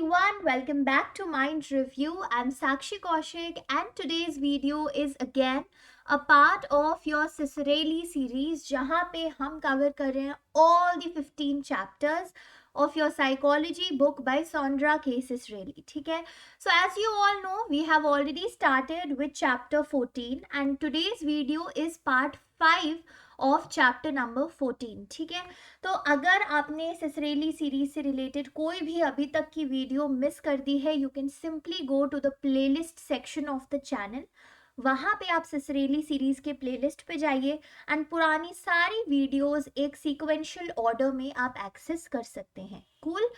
everyone, welcome back to Mind Review. I'm Sakshi Kaushik, and today's video is again a part of your Cicerelli series, जहाँ पे हम cover कर रहे हैं all the 15 chapters of your psychology book by Sondra K. Cicerelli. ठीक है? So as you all know, we have already started with chapter 14, and today's video is part 5 of chapter number 14. ठीक है? तो अगर आपने सिसरेली सीरीज से related कोई भी अभी तक की वीडियो मिस कर दी है, you can simply go to the playlist section of the channel. वहाँ पे आप सिसरेली सीरीज के प्लेलिस्ट पे जाइए एंड पुरानी सारी वीडियोस एक सीक्वेंशियल ऑर्डर में आप एक्सेस कर सकते हैं. Cool.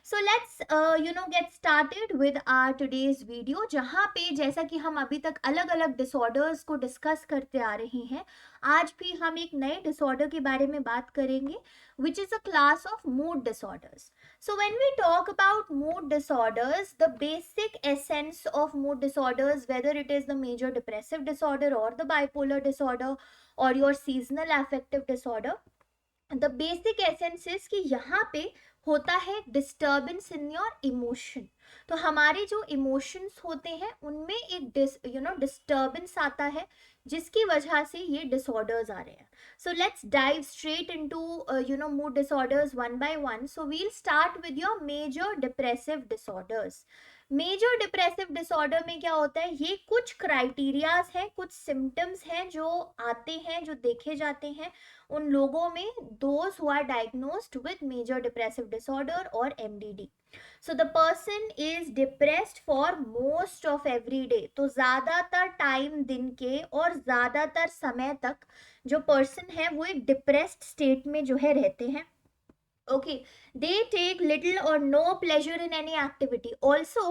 So let's get started with our today's video, जहाँ पे जैसा कि हम अभी तक अलग अलग डिसऑर्डर्स को डिस्कस करते आ रहे हैं, आज भी हम एक नए डिसऑर्डर के बारे में बात करेंगे, which is a class of mood disorders. So when we talk about mood disorders, the basic essence of mood disorders, whether it is the major depressive disorder or the bipolar disorder or your seasonal affective disorder, the basic essence is कि यहाँ पे होता है disturbance in your emotion. तो हमारे जो emotions होते हैं उनमें एक डिस्टर्बेंस आता है, जिसकी वजह से ये डिसऑर्डर्स आ रहे हैं. So let's dive straight into mood disorders one by one. So we'll start with your major depressive disorders. Major depressive disorder में क्या होता है, ये कुछ क्राइटेरियाज हैं, कुछ सिम्टम्स हैं जो आते हैं, जो देखे जाते हैं उन लोगों में, those who are diagnosed with major depressive disorder और MDD. So the person is depressed for most of every day. तो ज्यादातर टाइम दिन के और ज्यादातर समय तक जो पर्सन है वो एक डिप्रेस्ड स्टेट में जो है रहते हैं. Okay, they take little or no pleasure in any activity. Also,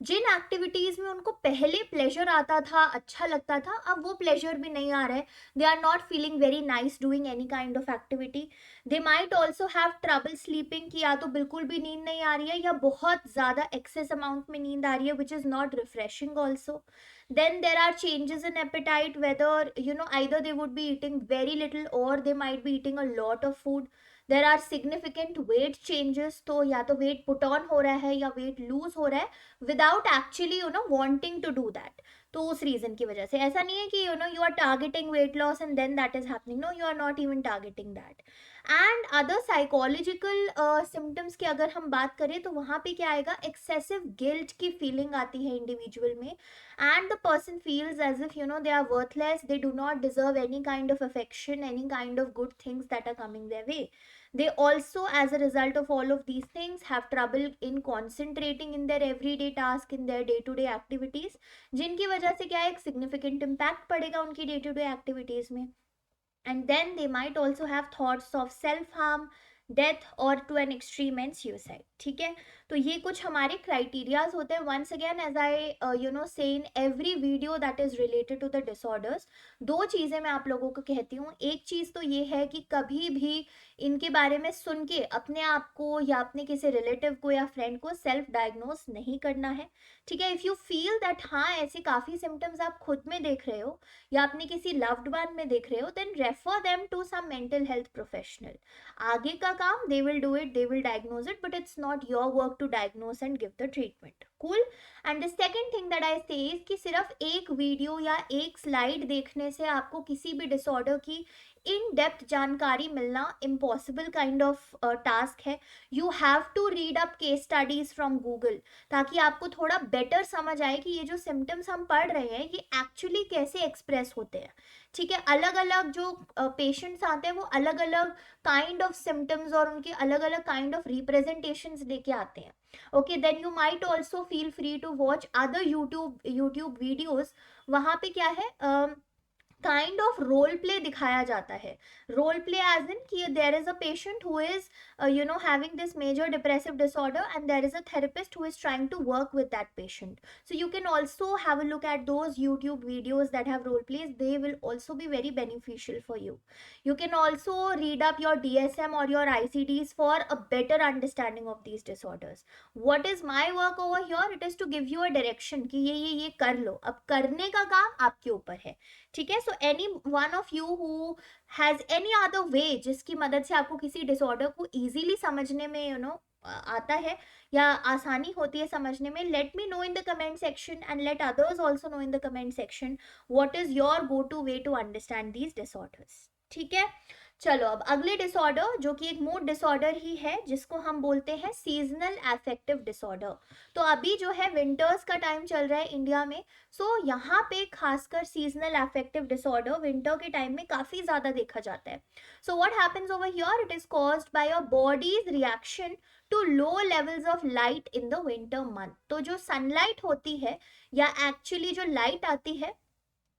जिन एक्टिविटीज में उनको पहले प्लेजर आता था, अच्छा लगता था, अब वो प्लेजर भी नहीं आ रहा है. They are not feeling very nice doing any kind of activity. They might also have trouble sleeping, कि या तो बिल्कुल भी नींद नहीं आ रही है या बहुत ज़्यादा एक्सेस अमाउंट में नींद आ रही है, which is not refreshing also. Then there are changes in appetite, whether either they would be eating very little or they might be eating a lot of food. There are significant weight changes, तो या तो weight put on हो रहा है या weight lose हो रहा है without actually wanting to do that. तो उस रीजन की वजह से ऐसा नहीं है कि you are targeting weight loss and then that is happening. No, you are not even targeting that. And other psychological symptoms की अगर हम बात करें तो वहाँ पे क्या आएगा, एक्सेसिव गिल्ट की फीलिंग आती है इंडिविजुअल में, and the person feels as if they are worthless, they do not deserve any kind of affection, any kind of good things that are coming their way. They also, as a result of all of these things, have trouble in concentrating in their everyday task, in their day-to-day activities, जिनकी वजह से क्या है, एक significant impact पड़ेगा उनकी day-to-day activities में. And then they might also have thoughts of self-harm, death और to an extreme end suicide. ठीक है, तो ये कुछ हमारे क्राइटेरियाज होते हैं. Once again, as I say in every video that is related to the disorders, दो चीज़ें मैं आप लोगों को कहती हूँ. एक चीज़ तो ये है कि कभी भी इनके बारे में सुन के अपने आप को या अपने किसी रिलेटिव को या फ्रेंड को सेल्फ डायग्नोस नहीं करना है. ठीक है, इफ़ यू फील दैट हाँ ऐसे काफ़ी सिम्टम्स आप खुद में देख रहे हो या अपने किसी लव्ड वन में देख रहे हो, then refer them to some mental health professional. आगे का काम they will do it, they will diagnose it, but it's not your work to diagnose and give the treatment. Cool. And the second thing that I say is कि सिर्फ एक video या एक slide देखने से आपको किसी भी डिसऑर्डर की इन डेप्थ जानकारी मिलना इम्पॉसिबल काइंड ऑफ टास्क है. You have to read up case studies from Google, ताकि आपको थोड़ा बेटर समझ आए कि ये जो सिम्टम्स हम पढ़ रहे हैं ये एक्चुअली कैसे एक्सप्रेस होते हैं. ठीक है, अलग अलग जो पेशेंट्स आते हैं वो अलग अलग काइंड ऑफ सिम्टम्स और उनके अलग अलग काइंड ऑफ रिप्रेजेंटेशंस लेके आते हैं. Okay, then you might also feel free to watch other YouTube videos. वहाँ पे क्या है, काइंड ऑफ रोल प्ले दिखाया जाता है. रोल प्ले एज इन कि there is a patient who is having this major depressive disorder and there is a therapist who is trying to work with that patient. So you can also have a look at those YouTube videos that have role plays. They will also be very beneficial for you. You can also read up your DSM or your ICDs for a better understanding of these disorders. What is my work over here? It is to give you a direction कि ये कर लो. अब करने का काम आपके ऊपर है. ठीक है, so any one of you who has any other way जिसकी मदद से आपको किसी डिसऑर्डर को इजीली समझने में आता है या आसानी होती है समझने में, let me know in the comment section and let others also know in the comment section what is your go to way to understand these disorders. ठीक है, चलो अब अगले डिसऑर्डर जो कि एक मूड डिसऑर्डर ही है, जिसको हम बोलते हैं सीजनल अफेक्टिव डिसऑर्डर। तो अभी जो है विंटर्स का टाइम चल रहा है इंडिया में, सो यहाँ पे खासकर सीजनल अफेक्टिव डिसऑर्डर विंटर के टाइम में काफी ज्यादा देखा जाता है। So what happens over here, it is caused by your body's reaction to low levels of light in the winter month. तो जो सनलाइट होती है या एक्चुअली जो लाइट आती है,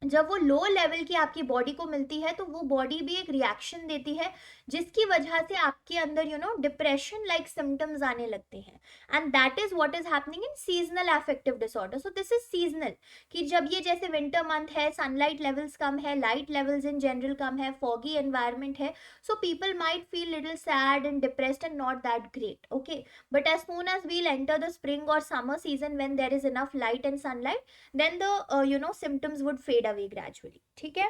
जब वो लो लेवल की आपकी बॉडी को मिलती है तो वो बॉडी भी एक रिएक्शन देती है, जिसकी वजह से आपके अंदर डिप्रेशन लाइक सिम्टम्स आने लगते हैं। And that is what is happening in seasonal affective disorder. So this is seasonal, कि जब ये जैसे विंटर मंथ है, सनलाइट लेवल्स कम है, लाइट लेवल्स इन जनरल कम है, फॉगी एनवायरमेंट है, so people might feel little sad and depressed and not that great, okay. But as soon as we'll enter the spring और summer season when there is enough light and sunlight, then the symptoms would fade away gradually। ठीक है,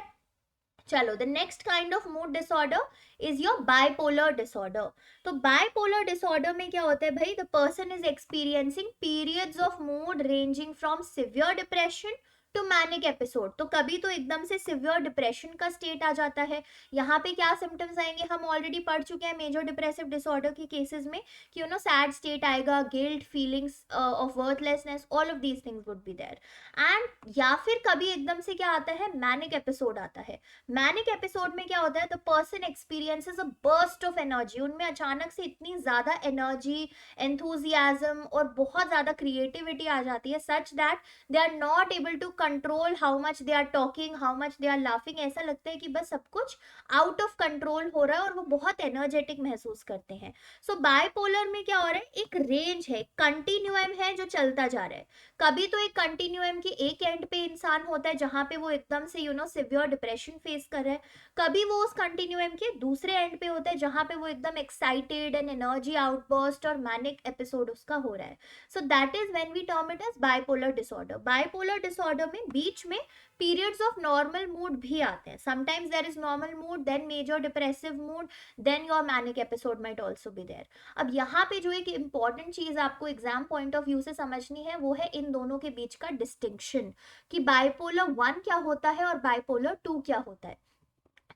चलो the next kind of mood disorder is your bipolar disorder. तो bipolar disorder में क्या होता है भाई, the person is experiencing periods of mood ranging from severe depression to manic episode. तो कभी तो एकदम से सिवियर डिप्रेशन का स्टेट आ जाता है। यहाँ पे क्या सिम्टम्स आएंगे, हम ऑलरेडी पढ़ चुके हैं मेजर डिप्रेसिव डिसऑर्डर के केसेस में कि सैड स्टेट आएगा, guilt, feelings of worthlessness, all of these things would be there. And या फिर कभी एकदम से क्या आता है, मैनिक एपिसोड आता है। मैनिक एपिसोड में क्या होता है, the person experiences a burst of energy. उनमें अचानक से इतनी ज्यादा एनर्जी, एंथुजियाज्म और बहुत ज्यादा क्रिएटिविटी आ जाती है, such that they are not able to control how much they are talking, how much they are laughing. ऐसा लगता है कि बस सब कुछ आउट ऑफ कंट्रोल हो रहा है और वो बहुत एनर्जेटिक महसूस करते हैं। सो बाइपोलर में क्या हो रहा है, एक रेंज है, कंटिन्यूअम है जो चलता जा रहा है। कभी तो एक कंटिन्यूअम के एक एंड पे इंसान होता है जहां पे वो एकदम से सिवियर डिप्रेशन फेस कर रहा है, कभी वो उस कंटिन्यूअम के दूसरे एंड पे होता है जहां पे वो एकदम एक्साइटेड एंड एनर्जी आउटबर्स्ट और मैनिक एपिसोड उसका हो रहा है। So that is when we term it as bipolar disorder. Bipolar disorder में बीच में periods of normal mood भी आते हैं। sometimes there is normal mood, then major depressive mood, then your manic episode might also be there। अब यहाँ पे जो एक important चीज आपको एग्जाम पॉइंट ऑफ व्यू से समझनी है वो है इन दोनों के बीच का डिस्टिंक्शन, कि बाइपोलर 1 क्या होता है और बाइपोलर 2 क्या होता है।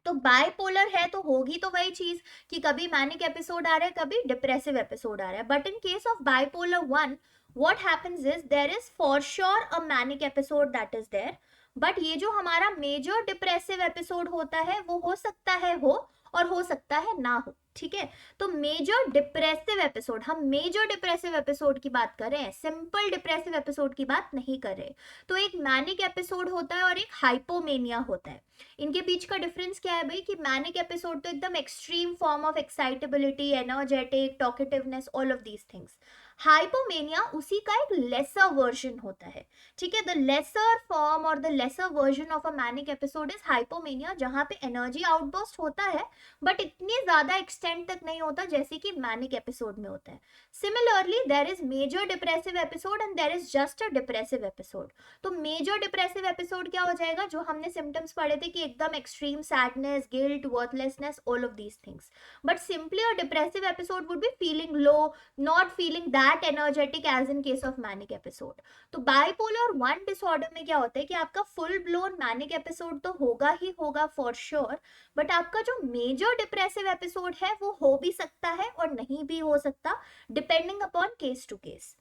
तो बाइपोलर है तो होगी तो वही चीज कि कभी मैनिक एपिसोड आ रहा है, कभी डिप्रेसिव एपिसोड आ रहा है। But in case of bipolar 1 what happens is there is for sure a manic episode that is there, but ये जो हमारा मेजर डिप्रेसिव एपिसोड होता है वो हो सकता है हो और हो सकता है ना हो। ठीक है, तो मेजर डिप्रेसिव एपिसोड, हम मेजर डिप्रेसिव एपिसोड की बात कर रहे हैं, सिंपल डिप्रेसिव एपिसोड की बात नहीं कर रहे। तो एक मैनिक एपिसोड होता है और एक हाइपोमेनिया होता है। इनके बीच का डिफरेंस क्या है भाई, कि मैनिक एपिसोड तो एकदम extreme form of excitability, energetic, talkativeness, all of these things. Hypomania उसी का एक लेसर वर्जन होता है। ठीक है, द लेसर फॉर्म और the lesser version of a manic episode is hypomania, जहां पे एनर्जी आउटबर्स्ट होता है बट इतनी ज्यादा एक्सटेंट तक नहीं होता जैसे कि मैनिक एपिसोड में होता है। Similarly there is major depressive episode and there is just a depressive episode. तो मेजर डिप्रेसिव एपिसोड क्या हो जाएगा, जो हमने सिम्टम्स पढ़े थे कि एकदम extreme sadness, guilt, worthlessness, all of these things. But simply a depressive episode would be feeling low, not feeling that energetic as in case of manic episode. तो बाइपोलर 1 डिसऑर्डर में क्या होता है कि आपका फुल ब्लोन मैनिक एपिसोड तो होगा ही होगा फॉर श्योर, बट आपका जो मेजर डिप्रेसिव एपिसोड है वो हो भी सकता है और नहीं भी हो सकता, depending upon case to case.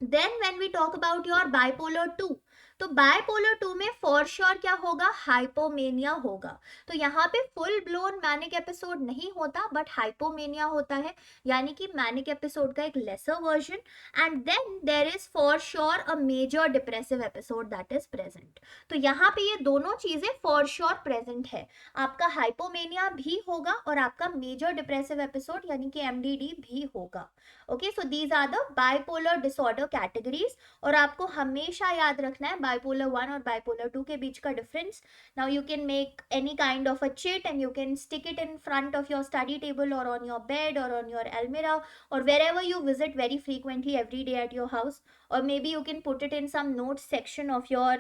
Then when we talk about your bipolar 2, तो बाइपोलर 2 में फॉर श्योर क्या होगा, हाइपोमेनिया होगा। तो यहाँ पे फुल ब्लोन मैनिक एपिसोड नहीं होता बट हाइपोमेनिया होता है, यानी कि मैनिक एपिसोड का एक lesser version. And then there is for sure a major depressive episode that is present. तो यहाँ पे ये दोनों चीजें फॉर श्योर प्रेजेंट है, आपका हाइपोमेनिया भी होगा और आपका मेजर डिप्रेसिव एपिसोड यानी कि एमडीडी भी होगा। Okay, so these are the bipolar disorder categories. और आपको हमेशा याद रखना है bipolar 1 और bipolar 2 के बीच का difference. Now you can make any kind of a chit and you can stick it in front of your study table or on your bed or on your almirah or wherever you visit very frequently every day at your house, or maybe you can put it in some notes section of your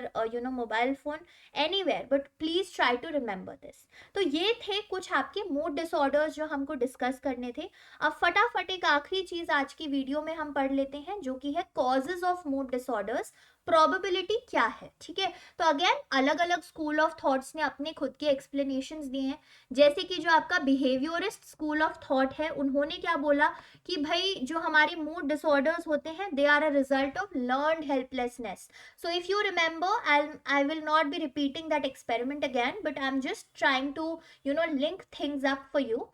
mobile phone, anywhere, but please try to remember this. तो ये थे कुछ आपके mood disorders जो हमको discuss करने थे. अब फटाफट एक आखिरी चीज आज की वीडियो में हम पढ़ लेते हैं जो कि है causes of mood disorders, probability क्या है. ठीक है, तो अगेन अलग अलग स्कूल ऑफ थॉट्स ने अपने खुद के एक्सप्लेनेशंस दिए हैं. जैसे कि जो आपका बिहेवियरिस्ट स्कूल ऑफ थॉट है, उन्होंने क्या बोला कि भाई जो हमारे मूड डिसऑर्डर्स होते हैं they are a result of learned helplessness. So if you remember, I will not be repeating that experiment again, but I'm just trying to link things up for you.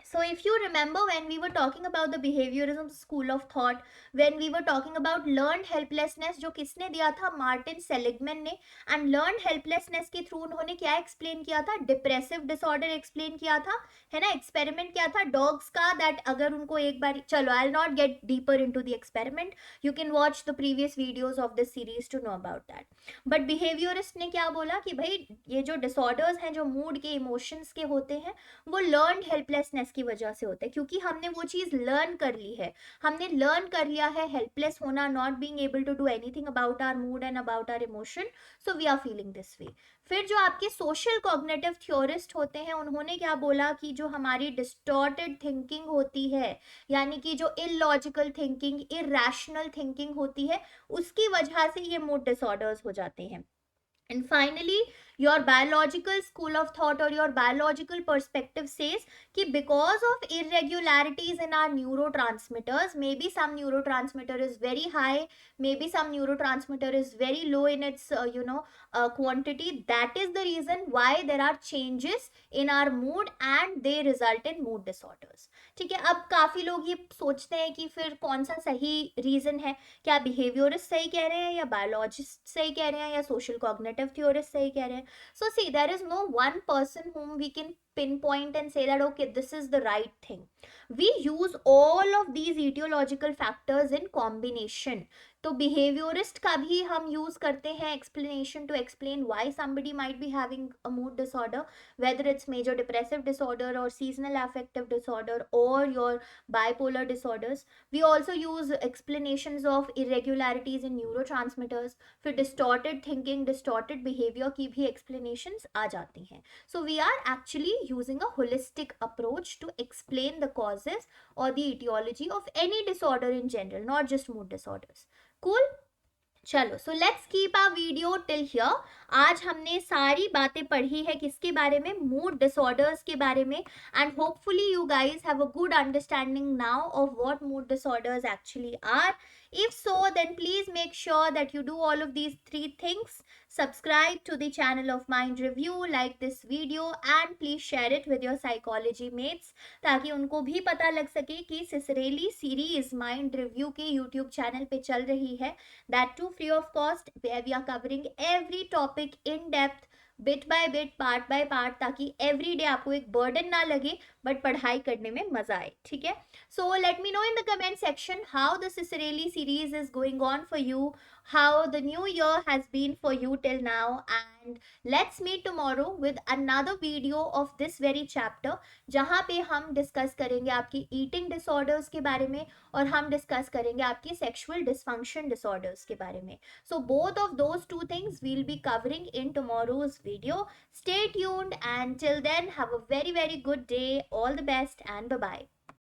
So if you remember, when we were talking about the behaviorism school of thought, when we were talking about learned helplessness, जो किसने दिया था, Martin Seligman ने. And learned helplessness के through उन्होंने क्या explain किया था, डिप्रेसिव डिसऑर्डर एक्सप्लेन किया था, है ना. एक्सपेरिमेंट किया था डॉग्स का, दैट अगर उनको एक बार, चलो I will not get deeper into the experiment, you can watch the previous videos of this series to know about that. But behaviourist ने क्या बोला कि भाई ये जो डिसऑर्डर्स हैं जो मूड के, इमोशंस के होते हैं, वो लर्नड हेल्पलेसनेस की वजह से होता है, क्योंकि हमने वो चीज लर्न कर ली है. हमने लर्न कर लिया है हेल्पलेस होना, not being able to do anything about our mood and about our emotion, so we are feeling this way. फिर जो आपके सोशल कॉग्निटिव थ्योरिस्ट होते हैं, उन्होंने क्या बोला कि जो हमारी डिस्टॉर्टेड थिंकिंग होती है, यानी कि जो इलॉजिकल थिंकिंग, इरैशनल थिंकिंग होती है, उसकी वजह से ये मूड डिसऑर्डर्स हो जाते हैं. And finally, your biological school of thought or your biological perspective says कि because of irregularities in our neurotransmitters, maybe some neurotransmitter is very high, maybe some neurotransmitter is very low in its quantity. That is the reason why there are changes in our mood and they result in mood disorders. ठीक है, अब काफी लोग ये सोचते हैं कि फिर कौन सा सही रीजन है, क्या बिहेवियरिस्ट सही कह रहे हैं या बायोलॉजिस्ट सही कह रहे हैं या सोशल कॉग्निटिव थ्योरिस्ट सही कह रहे हैं. So see, there is no one person whom we can pinpoint and say that okay, this is the right thing. We use all of these etiological factors in combination. तो behaviourist का भी हम use करते हैं explanation to explain why somebody might be having a mood disorder, whether it's major depressive disorder or seasonal affective disorder or your bipolar disorders. We also use explanations of irregularities in neurotransmitters. फिर distorted thinking, distorted behavior की भी explanations आ जाती हैं. So we are actually using a holistic approach to explain the causes or the etiology of any disorder in general, not just mood disorders. Cool? चलो, so let's keep our video till here. आज हमने सारी बातें पढ़ी है किसके बारे में, मूड डिसऑर्डर्स के बारे में. And hopefully you guys have a good understanding now of what mood disorders actually are. If so, then please make sure that you do all of these three things. Subscribe to the channel of Mind Review, like this video, and please share it with your psychology mates ताकि उनको भी पता लग सके कि सिसरेली series mind review के YouTube channel पे चल रही है. That too free of cost, where we are covering every topic in depth, bit by bit, part by part, ताकि एवरी डे आपको एक बर्डन ना लगे बट पढ़ाई करने में मजा आए. ठीक है, so let me know in the comment section how the सिसरेली series is going on for you, how the new year has been for you till now, and let's meet tomorrow with another video of this very chapter जहाँ पे हम discuss करेंगे आपकी eating disorders के बारे में और हम डिस्कस करेंगे आपकी सेक्सुअल डिसफंक्शन डिसऑर्डर्स के बारे में. So both of those two things we'll be covering in tomorrow's video. Stay tuned and till then have a very good day. All the best and bye bye.